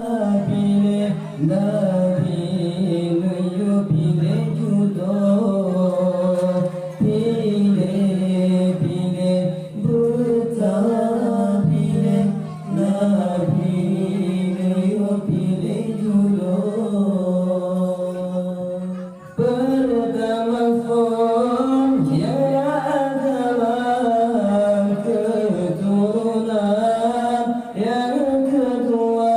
Pilih Nabi nuyu pilih jodoh, pilih buta, pilih Nabi nuyu pilih jodoh. Pertama form yang agama keturunan, yang kedua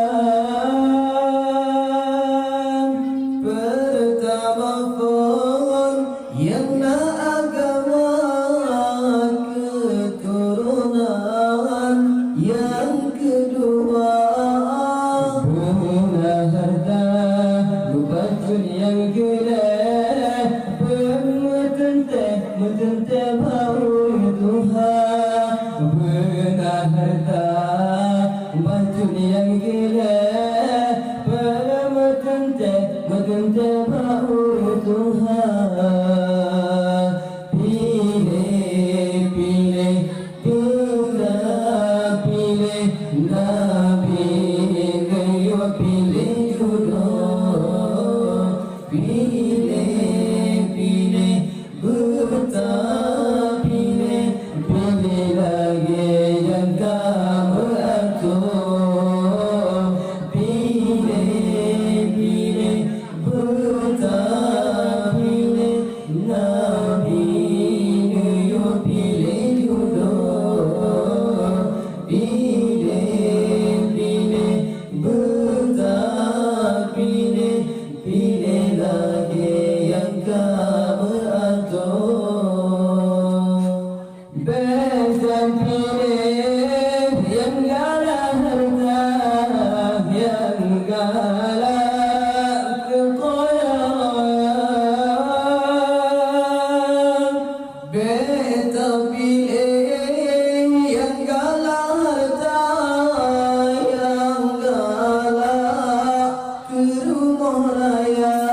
pertama form yang agama keturunan, yang kedua guna harta lupa yang gelap bermetente bau Tuhan, guna harta baju yang gelap bermetente bau Tuhan. Pilih Buddha, pilih Nabi, Gayo pilih jodoh, pilih Buddha, pilih lagi yang kamu atur, pilih Buddha, pilih Nabi, Gayo pilih jodoh, pilih Buddha, pilih lagi yang kamu atur. Besan pilih yang galak harta, yang galak kekayaan. Beta pilih yang galak harta, yang galak ke rumah raya.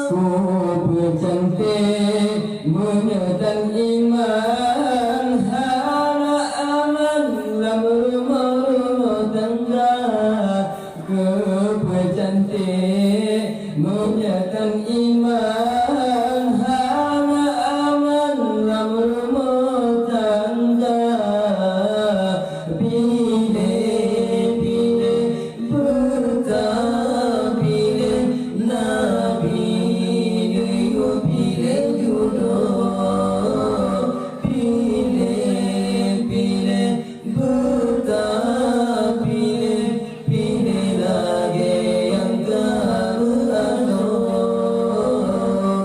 Ku bercantik menyatan iman, harap aman dalam rumah tangga. Ku bercantik menyatan iman, harap aman dalam rumah tangga. Pilih Buddha, pilih Nabi, Gayo pilih jodoh, pilih Buddha, pilih lagi yang kamu atur.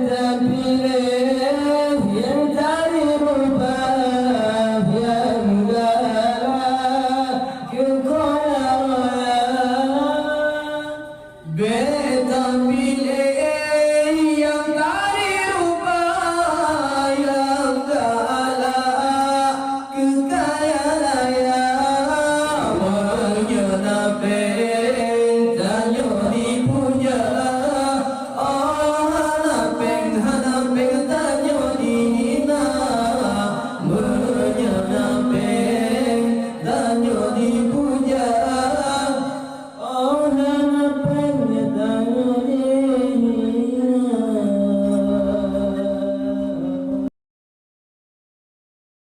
dan pilih